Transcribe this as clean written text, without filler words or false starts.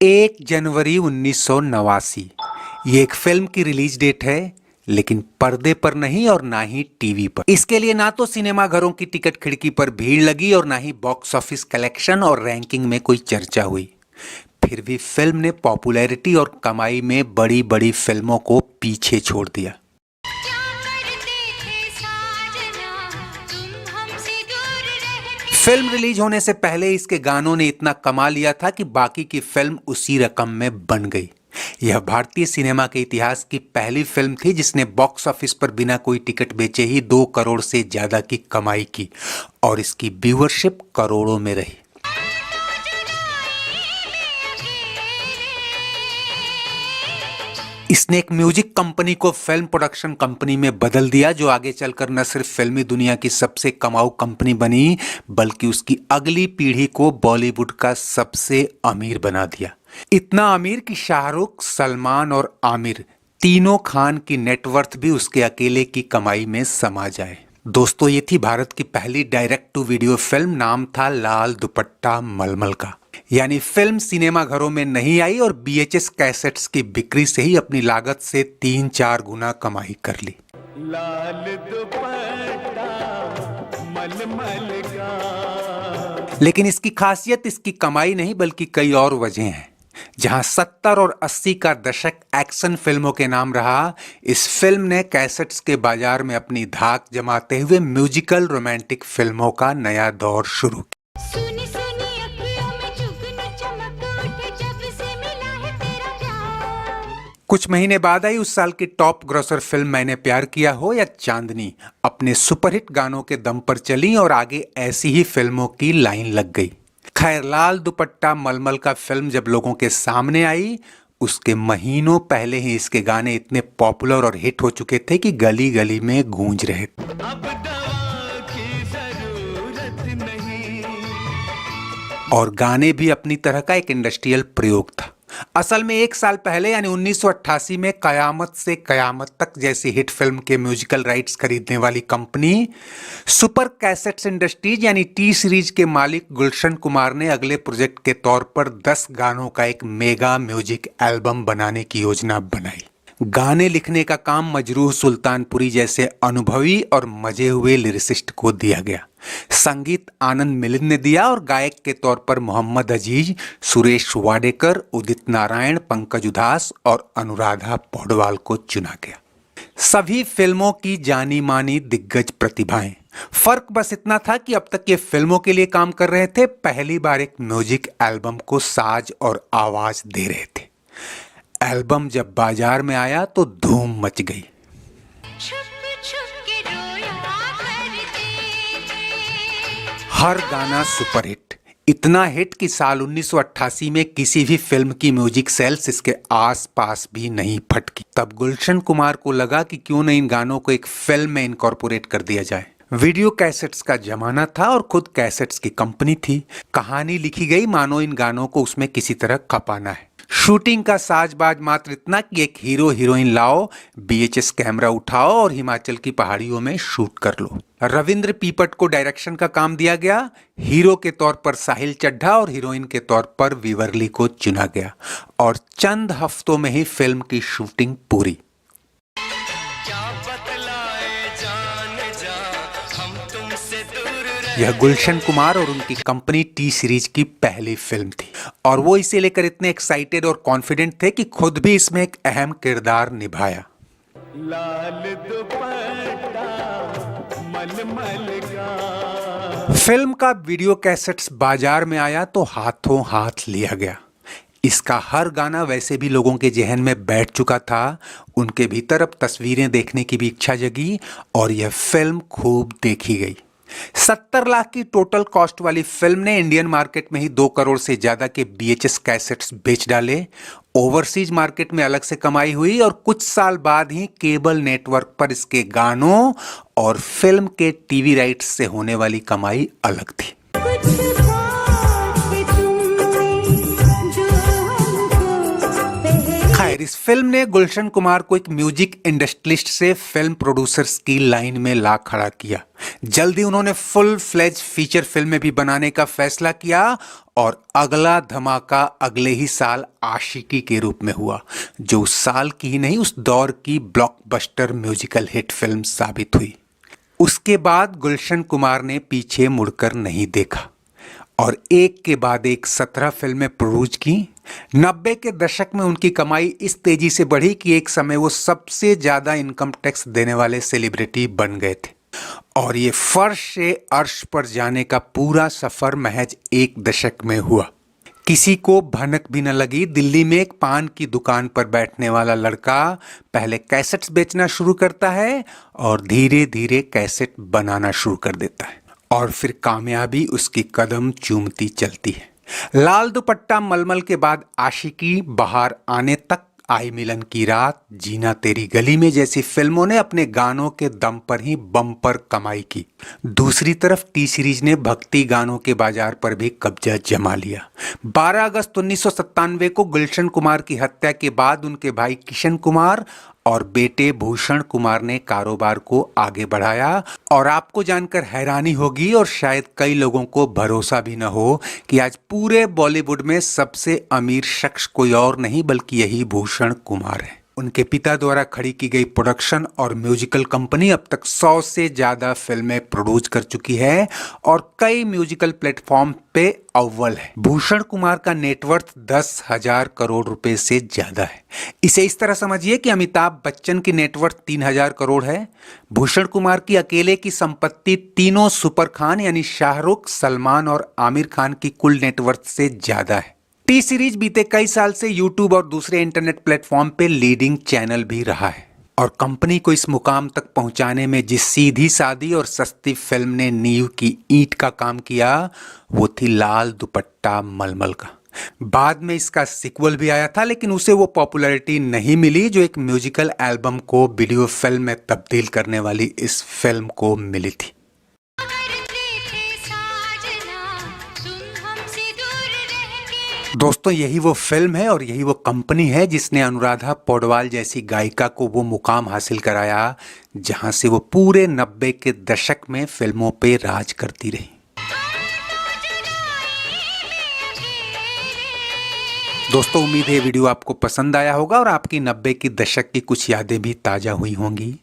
1 जनवरी 1989 ये एक फिल्म की रिलीज डेट है, लेकिन पर्दे पर नहीं और ना ही टीवी पर। इसके लिए ना तो सिनेमा घरों की टिकट खिड़की पर भीड़ लगी और ना ही बॉक्स ऑफिस कलेक्शन और रैंकिंग में कोई चर्चा हुई। फिर भी फिल्म ने पॉपुलैरिटी और कमाई में बड़ी बड़ी फिल्मों को पीछे छोड़ दिया। फिल्म रिलीज होने से पहले इसके गानों ने इतना कमा लिया था कि बाकी की फिल्म उसी रकम में बन गई। यह भारतीय सिनेमा के इतिहास की पहली फिल्म थी जिसने बॉक्स ऑफिस पर बिना कोई टिकट बेचे ही 2 करोड़ से ज्यादा की कमाई की और इसकी व्यूअरशिप करोड़ों में रही। इसने एक म्यूजिक कंपनी को फिल्म प्रोडक्शन कंपनी में बदल दिया, जो आगे चलकर न सिर्फ फिल्मी दुनिया की सबसे कमाऊ कंपनी बनी, बल्कि उसकी अगली पीढ़ी को बॉलीवुड का सबसे अमीर बना दिया। इतना अमीर कि शाहरुख, सलमान और आमिर तीनों खान की नेटवर्थ भी उसके अकेले की कमाई में समा जाए। दोस्तों, ये थी भारत की पहली डायरेक्ट टू वीडियो फिल्म। नाम था लाल दुपट्टा मलमल का। यानी फिल्म सिनेमा घरों में नहीं आई और बीएचएस कैसेट्स की बिक्री से ही अपनी लागत से 3-4 गुना कमाई कर ली। लाल दुपट्टा मलमल का। लेकिन इसकी खासियत इसकी कमाई नहीं बल्कि कई और वजह हैं। जहां 70 और 80 का दशक एक्शन फिल्मों के नाम रहा, इस फिल्म ने कैसेट्स के बाजार में अपनी धाक जमाते हुए म्यूजिकल रोमांटिक फिल्मों का नया दौर शुरू किया। कुछ महीने बाद आई उस साल की टॉप ग्रॉसर फिल्म मैंने प्यार किया हो या चांदनी अपने सुपरहिट गानों के दम पर चली और आगे ऐसी ही फिल्मों की लाइन लग गई। खैर, लाल दुपट्टा मलमल का फिल्म जब लोगों के सामने आई, उसके महीनों पहले ही इसके गाने इतने पॉपुलर और हिट हो चुके थे कि गली गली में गूंज रहे थे। अब दवा की जरूरत नहीं। और गाने भी अपनी तरह का एक इंडस्ट्रियल प्रयोग था। असल में 1 साल पहले यानी 1988 में कयामत से कयामत तक जैसी हिट फिल्म के म्यूजिकल राइट्स खरीदने वाली कंपनी सुपर कैसेट्स इंडस्ट्रीज यानी टी सीरीज के मालिक गुलशन कुमार ने अगले प्रोजेक्ट के तौर पर 10 गानों का एक मेगा म्यूजिक एल्बम बनाने की योजना बनाई। गाने लिखने का काम मजरूह सुल्तानपुरी जैसे अनुभवी और मजे हुए लिरिसिस्ट को दिया गया। संगीत आनंद मिलिंद ने दिया और गायक के तौर पर मोहम्मद अजीज, सुरेश वाडेकर, उदित नारायण, पंकज उधास और अनुराधा पौडवाल को चुना गया। सभी फिल्मों की जानी मानी दिग्गज प्रतिभाएं। फर्क बस इतना था कि अब तक ये फिल्मों के लिए काम कर रहे थे, पहली बार एक म्यूजिक एल्बम को साज और आवाज दे रहे थे। एल्बम जब बाजार में आया तो धूम मच गई। हर गाना सुपरहिट, इतना हिट कि साल 1988 में किसी भी फिल्म की म्यूजिक सेल्स इसके आसपास भी नहीं फटकी। तब गुलशन कुमार को लगा कि क्यों न इन गानों को एक फिल्म में इनकॉर्पोरेट कर दिया जाए। वीडियो कैसेट्स का जमाना था और खुद कैसेट्स की कंपनी थी। कहानी लिखी गई मानो इन गानों को उसमें किसी तरह खपाना है। शूटिंग का साजबाज मात्र इतना कि एक हीरो हीरोइन लाओ, बीएचएस कैमरा उठाओ और हिमाचल की पहाड़ियों में शूट कर लो। रविंद्र पीपट को डायरेक्शन का काम दिया गया। हीरो के तौर पर साहिल चड्ढा और हीरोइन के तौर पर विवर्ली को चुना गया और चंद हफ्तों में ही फिल्म की शूटिंग पूरी। यह गुलशन कुमार और उनकी कंपनी टी सीरीज की पहली फिल्म थी और वो इसे लेकर इतने एक्साइटेड और कॉन्फिडेंट थे कि खुद भी इसमें एक अहम किरदार निभाया। लाल दुपट्टा मलमल का। फिल्म का वीडियो कैसेट्स बाजार में आया तो हाथों हाथ लिया गया। इसका हर गाना वैसे भी लोगों के जहन में बैठ चुका था। उनके भीतर अब तस्वीरें देखने की भी इच्छा जगी और यह फिल्म खूब देखी गई। 70 लाख की टोटल कॉस्ट वाली फिल्म ने इंडियन मार्केट में ही 2 करोड़ से ज्यादा के बीएचएस कैसेट्स बेच डाले। ओवरसीज मार्केट में अलग से कमाई हुई और कुछ साल बाद ही केबल नेटवर्क पर इसके गानों और फिल्म के टीवी राइट्स से होने वाली कमाई अलग थी। खैर, खैर, इस फिल्म ने गुलशन कुमार को एक म्यूजिक इंडस्ट्रियलिस्ट से फिल्म प्रोड्यूसर्स की लाइन में ला खड़ा किया। जल्दी उन्होंने फुल फ्लेज फीचर फिल्में भी बनाने का फैसला किया और अगला धमाका अगले ही साल आशिकी के रूप में हुआ, जो उस साल की ही नहीं उस दौर की ब्लॉकबस्टर म्यूजिकल हिट फिल्म साबित हुई। उसके बाद गुलशन कुमार ने पीछे मुड़कर नहीं देखा और एक के बाद एक 17 फिल्में प्रोड्यूस की। 90 के दशक में उनकी कमाई इस तेजी से बढ़ी कि एक समय वो सबसे ज्यादा इनकम टैक्स देने वाले सेलिब्रिटी बन गए थे और ये फर्श से अर्श पर जाने का पूरा सफर महज एक दशक में हुआ। किसी को भनक भी न लगी, दिल्ली में एक पान की दुकान पर बैठने वाला लड़का पहले कैसेट्स बेचना शुरू करता है और धीरे धीरे कैसेट बनाना शुरू कर देता है और फिर कामयाबी उसकी कदम चूमती चलती है। लाल दुपट्टा मलमल के बाद आशिकी, बाहर आने तक, आई मिलन की रात, जीना तेरी गली में जैसी फिल्मों ने अपने गानों के दम पर ही बम्पर कमाई की। दूसरी तरफ टी सीरीज ने भक्ति गानों के बाजार पर भी कब्जा जमा लिया। 12 अगस्त 1997 को गुलशन कुमार की हत्या के बाद उनके भाई किशन कुमार और बेटे भूषण कुमार ने कारोबार को आगे बढ़ाया और आपको जानकर हैरानी होगी और शायद कई लोगों को भरोसा भी न हो कि आज पूरे बॉलीवुड में सबसे अमीर शख्स कोई और नहीं बल्कि यही भूषण कुमार है। उनके पिता द्वारा खड़ी की गई प्रोडक्शन और म्यूजिकल कंपनी अब तक 100 से ज्यादा फिल्में प्रोड्यूस कर चुकी है और कई म्यूजिकल प्लेटफॉर्म पे अव्वल है। भूषण कुमार का नेटवर्थ 10,000 करोड़ रुपए से ज्यादा है। इसे इस तरह समझिए कि अमिताभ बच्चन की नेटवर्थ 3,000 करोड़ है। भूषण कुमार की अकेले की संपत्ति तीनों सुपर खान यानी शाहरुख, सलमान और आमिर खान की कुल नेटवर्थ से ज्यादा है। टी सीरीज बीते कई साल से यूट्यूब और दूसरे इंटरनेट प्लेटफॉर्म पे लीडिंग चैनल भी रहा है और कंपनी को इस मुकाम तक पहुंचाने में जिस सीधी सादी और सस्ती फिल्म ने नींव की ईंट का काम किया वो थी लाल दुपट्टा मलमल का। बाद में इसका सीक्वल भी आया था लेकिन उसे वो पॉपुलैरिटी नहीं मिली जो एक म्यूजिकल एल्बम को वीडियो फिल्म में तब्दील करने वाली इस फिल्म को मिली थी। दोस्तों, यही वो फिल्म है और यही वो कंपनी है जिसने अनुराधा पौडवाल जैसी गायिका को वो मुकाम हासिल कराया जहां से वो पूरे 90 के दशक में फिल्मों पे राज करती रही। दोस्तों, उम्मीद है वीडियो आपको पसंद आया होगा और आपकी 90 की दशक की कुछ यादें भी ताजा हुई होंगी।